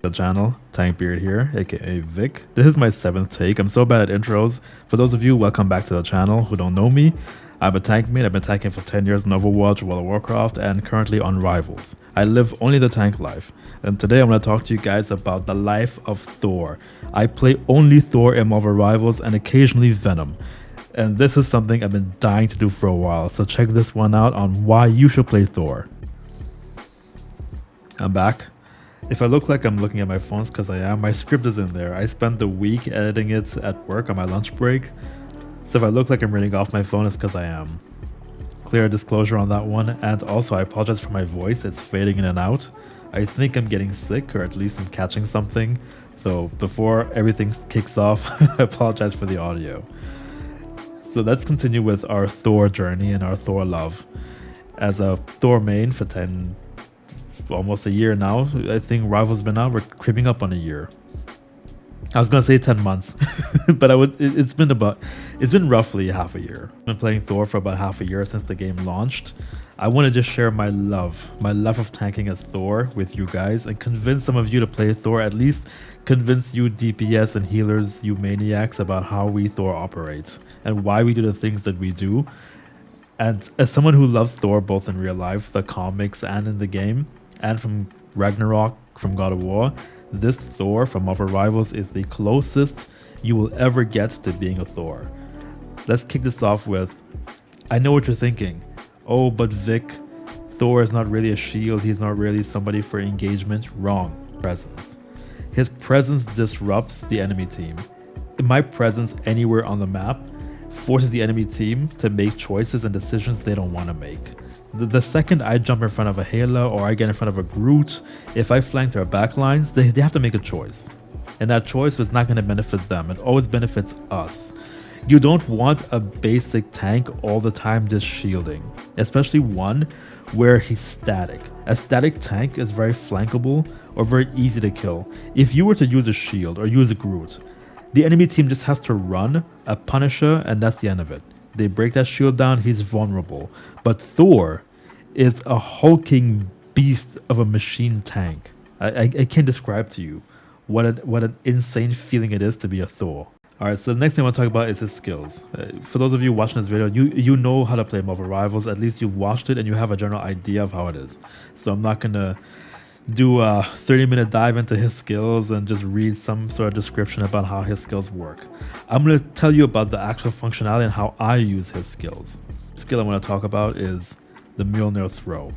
The channel, Tankbeard here, aka Vic. This is my 7th take. I'm so bad at intros. For those of you, welcome back to the channel who don't know me. I'm a tank mate. I've been tanking for 10 years in Overwatch, World of Warcraft, and currently on Rivals. I live only the tank life. And today I'm going to talk to you guys about the life of Thor. I play only Thor in Marvel Rivals and occasionally Venom. And this is something I've been dying to do for a while, so check this one out on why you should play Thor. I'm back. If I look like I'm looking at my phones, because I am, my script is in there. I spent the week editing it at work on my lunch break. So if I look like I'm reading off my phone, it's because I am. Clear disclosure on that one. And also I apologize for my voice. It's fading in and out. I think I'm getting sick, or at least I'm catching something. So before everything kicks off, I apologize for the audio. So let's continue with our Thor journey and our Thor love. As a Thor main for almost a year now. I think Rivals been out. We're creeping up on a year. I was gonna say 10 months, but it's been roughly half a year. I've been playing Thor for about half a year since the game launched. I want to just share my love of tanking as Thor with you guys and convince some of you to play Thor, at least convince you DPS and healers, you maniacs, about how we Thor operates and why we do the things that we do. And as someone who loves Thor both in real life, the comics, and in the game, and from Ragnarok, from God of War, this Thor from Marvel Rivals is the closest you will ever get to being a Thor. Let's kick this off with, I know what you're thinking. Oh, but Vic, Thor is not really a shield. He's not really somebody for engagement. Wrong. Presence. His presence disrupts the enemy team. My presence anywhere on the map forces the enemy team to make choices and decisions they don't want to make. The second I jump in front of a Hela or I get in front of a Groot, if I flank their backlines, they have to make a choice. And that choice is not going to benefit them. It always benefits us. You don't want a basic tank all the time just shielding, especially one where he's static. A static tank is very flankable or very easy to kill. If you were to use a shield or use a Groot, the enemy team just has to run a Punisher and that's the end of it. They break that shield down, he's vulnerable. But Thor is a hulking beast of a machine tank. I can't describe to you what an insane feeling it is to be a Thor. Alright, so the next thing I want to talk about is his skills. For those of you watching this video, you know how to play Marvel Rivals. At least you've watched it and you have a general idea of how it is. So I'm not going to do a 30-minute dive into his skills and just read some sort of description about how his skills work. I'm going to tell you about the actual functionality and how I use his skills. The skill I want to talk about is the Mjolnir throw.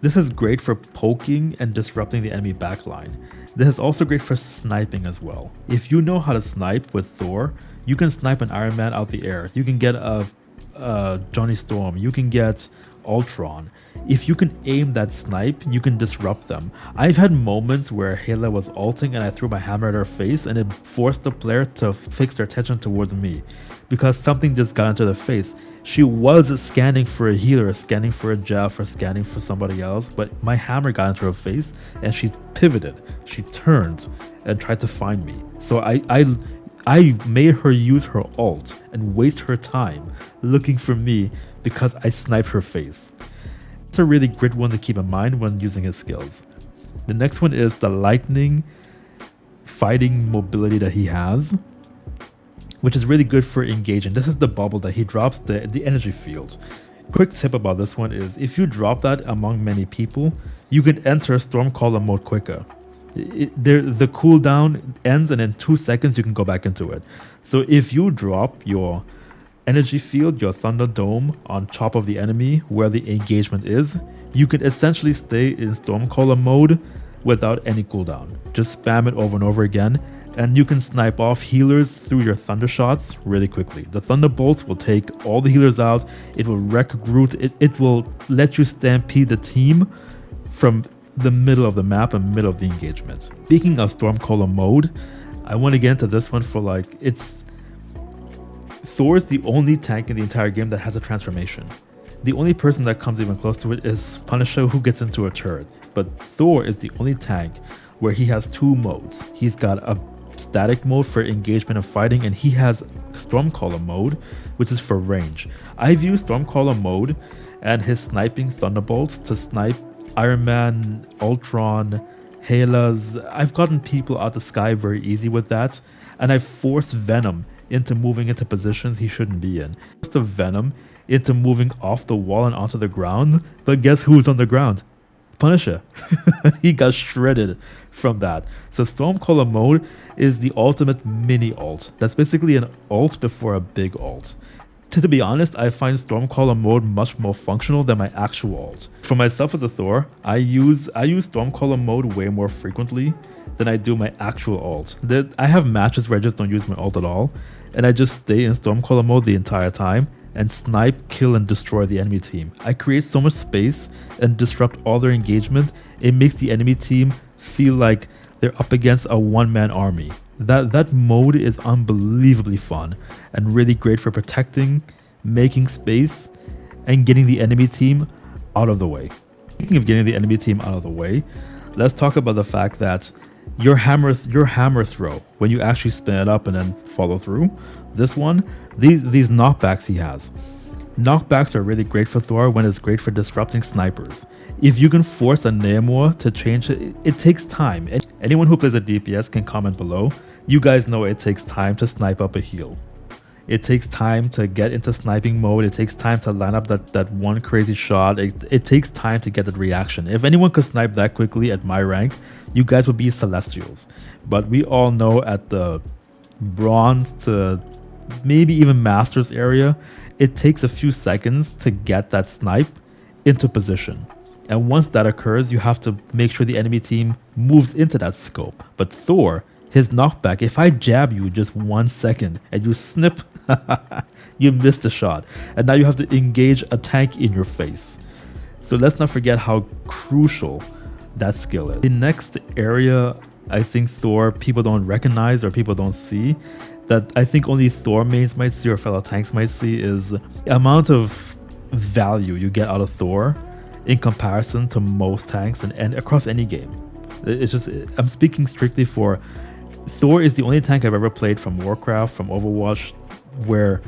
This is great for poking and disrupting the enemy backline. This is also great for sniping as well. If you know how to snipe with Thor, you can snipe an Iron Man out the air. You can get a Johnny Storm. You can get Ultron. If you can aim that snipe, you can disrupt them. I've had moments where Hela was ulting and I threw my hammer at her face and it forced the player to fix their attention towards me because something just got into their face. She was scanning for a healer, scanning for a Jeff, or scanning for somebody else, but my hammer got into her face and she pivoted. She turned and tried to find me. So I made her use her ult and waste her time looking for me because I sniped her face. It's a really great one to keep in mind when using his skills. The next one is the lightning fighting mobility that he has, which is really good for engaging. This is the bubble that he drops, the energy field. Quick tip about this one is if you drop that among many people, you can enter Stormcaller mode quicker. The cooldown ends and in 2 seconds you can go back into it. So if you drop your energy field, your Thunder Dome, on top of the enemy where the engagement is, you can essentially stay in Stormcaller mode without any cooldown. Just spam it over and over again and you can snipe off healers through your thunder shots really quickly. The thunderbolts will take all the healers out. It will wreck Groot. It will let you stampede the team from the middle of the map and middle of the engagement. Speaking of Stormcaller mode, I want to get into this one for Thor's the only tank in the entire game that has a transformation. The only person that comes even close to it is Punisher, who gets into a turret. But Thor is the only tank where he has 2 modes. He's got a static mode for engagement and fighting, and he has Stormcaller mode, which is for range. I've used Stormcaller mode and his sniping thunderbolts to snipe Iron Man, Ultron, Hela's. I've gotten people out the sky very easy with that, and I've forced Venom into moving into positions he shouldn't be in. Forced the Venom into moving off the wall and onto the ground, but guess who's on the ground? Punisher. He got shredded from that. So Stormcaller mode is the ultimate mini ult. That's basically an ult before a big ult. To be honest, I find Stormcaller mode much more functional than my actual ult. For myself as a Thor, I use Stormcaller mode way more frequently than I do my actual ult. I have matches where I just don't use my ult at all, and I just stay in Stormcaller mode the entire time and snipe, kill, and destroy the enemy team. I create so much space and disrupt all their engagement, it makes the enemy team feel like they're up against a one-man army. That mode is unbelievably fun and really great for protecting, making space, and getting the enemy team out of the way. Speaking of getting the enemy team out of the way, let's talk about the fact that your hammer throw, when you actually spin it up and then follow through, this one, these knockbacks he has. Knockbacks are really great for Thor when it's great for disrupting snipers. If you can force a Namor to change it, it takes time. Anyone who plays a DPS can comment below. You guys know it takes time to snipe up a heal. It takes time to get into sniping mode. It takes time to line up that one crazy shot. It takes time to get that reaction. If anyone could snipe that quickly at my rank, you guys would be Celestials. But we all know at the Bronze to maybe even Masters area, it takes a few seconds to get that snipe into position. And once that occurs, you have to make sure the enemy team moves into that scope. But Thor, his knockback, if I jab you just 1 second and you snip, you missed the shot. And now you have to engage a tank in your face. So let's not forget how crucial that skill is. The next area I think Thor people don't recognize or people don't see, that I think only Thor mains might see or fellow tanks might see, is the amount of value you get out of Thor in comparison to most tanks and across any game. It's just, I'm speaking strictly for Thor is the only tank I've ever played from Warcraft, from Overwatch, where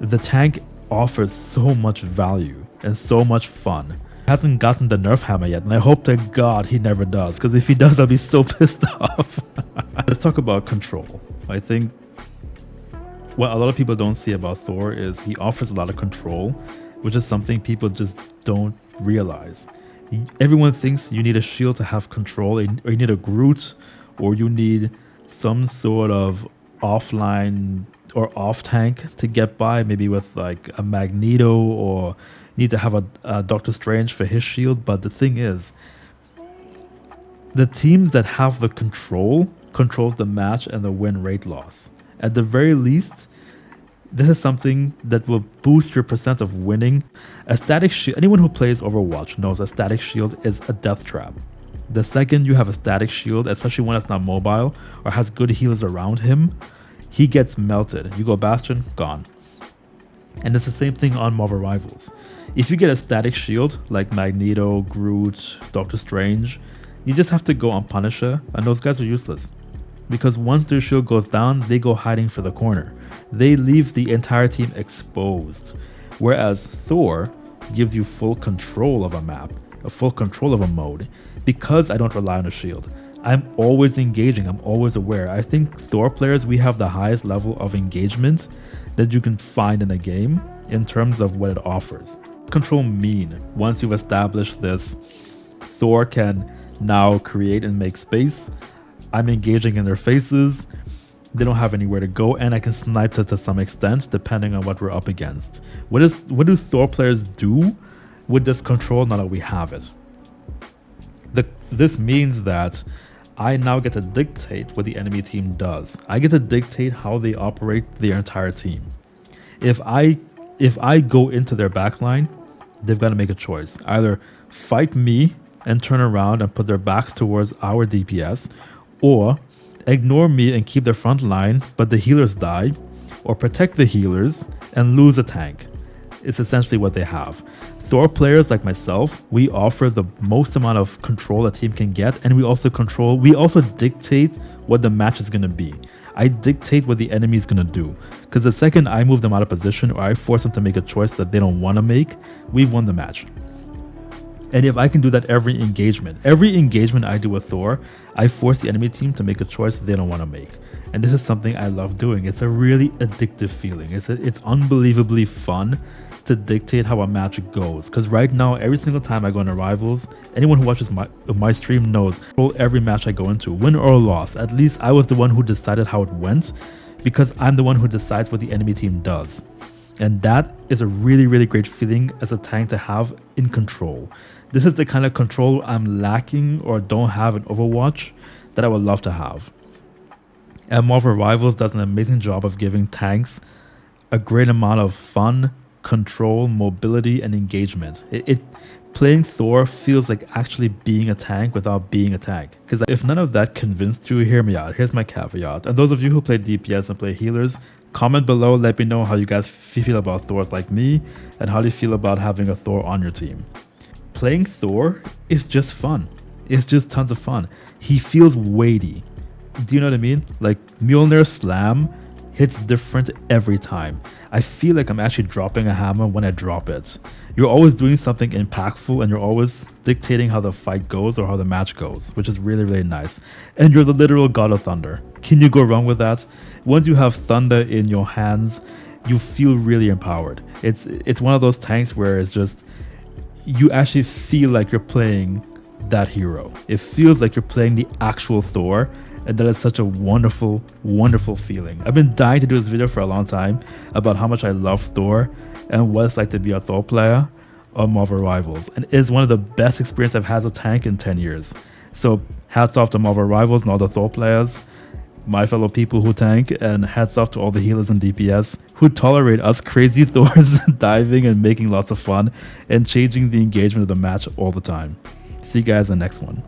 the tank offers so much value and so much fun. Hasn't gotten the nerf hammer yet, and I hope to God he never does, because if he does, I'll be so pissed off. Let's talk about control. I think what a lot of people don't see about Thor is he offers a lot of control, which is something people just don't realize. Everyone thinks you need a shield to have control, or you need a Groot, or you need some sort of offline or off tank to get by, maybe with like a Magneto, or need to have a Doctor Strange for his shield. But the thing is, the teams that have the controls the match and the win rate loss. At the very least, this is something that will boost your percent of winning. A static shield, anyone who plays Overwatch knows a static shield is a death trap. The second you have a static shield, especially one that's not mobile or has good healers around him, he gets melted. You go Bastion, gone. And it's the same thing on Marvel Rivals. If you get a static shield like Magneto, Groot, Doctor Strange, you just have to go on Punisher, and those guys are useless. Because once their shield goes down, they go hiding for the corner. They leave the entire team exposed. Whereas Thor gives you full control of a map, a full control of a mode. Because I don't rely on a shield, I'm always engaging, I'm always aware. I think Thor players, we have the highest level of engagement that you can find in a game in terms of what it offers. Control mean, once you've established this, Thor can now create and make space. I'm engaging in their faces, they don't have anywhere to go, and I can snipe to some extent depending on what we're up against. What do Thor players do with this control now that we have it? This means that I now get to dictate what the enemy team does. I get to dictate how they operate their entire team. If I go into their backline, they've got to make a choice. Either fight me and turn around and put their backs towards our DPS, or ignore me and keep their front line, but the healers die, or protect the healers and lose a tank. It's essentially what they have. Thor players like myself, we offer the most amount of control a team can get, and we also dictate what the match is going to be. I dictate what the enemy is going to do, because the second I move them out of position or I force them to make a choice that they don't want to make, we've won the match. And if I can do that every engagement I do with Thor, I force the enemy team to make a choice they don't want to make. And this is something I love doing. It's a really addictive feeling. It's unbelievably fun to dictate how a match goes. Because right now, every single time I go into Rivals, anyone who watches my stream knows every match I go into, win or loss, at least I was the one who decided how it went, because I'm the one who decides what the enemy team does. And that is a really, really great feeling as a tank to have in control. This is the kind of control I'm lacking or don't have in Overwatch that I would love to have. And Marvel Rivals does an amazing job of giving tanks a great amount of fun, control, mobility, and engagement. Playing Thor feels like actually being a tank without being a tank. Because if none of that convinced you, hear me out. Here's my caveat. And those of you who play DPS and play healers, comment below, let me know how you guys feel about Thors like me, and how do you feel about having a Thor on your team. Playing Thor is just fun. It's just tons of fun. He feels weighty. Do you know what I mean? Like Mjolnir Slam hits different every time. I feel like I'm actually dropping a hammer when I drop it. You're always doing something impactful, and you're always dictating how the fight goes or how the match goes, which is really, really nice. And you're the literal god of thunder. Can you go wrong with that? Once you have thunder in your hands, you feel really empowered. It's one of those tanks where it's just, you actually feel like you're playing that hero. It feels like you're playing the actual Thor, and that is such a wonderful, wonderful feeling. I've been dying to do this video for a long time about how much I love Thor and what it's like to be a Thor player on Marvel Rivals. And it's one of the best experiences I've had as a tank in 10 years. So hats off to Marvel Rivals and all the Thor players, my fellow people who tank, and hats off to all the healers and DPS who tolerate us crazy Thors diving and making lots of fun and changing the engagement of the match all the time. See you guys in the next one.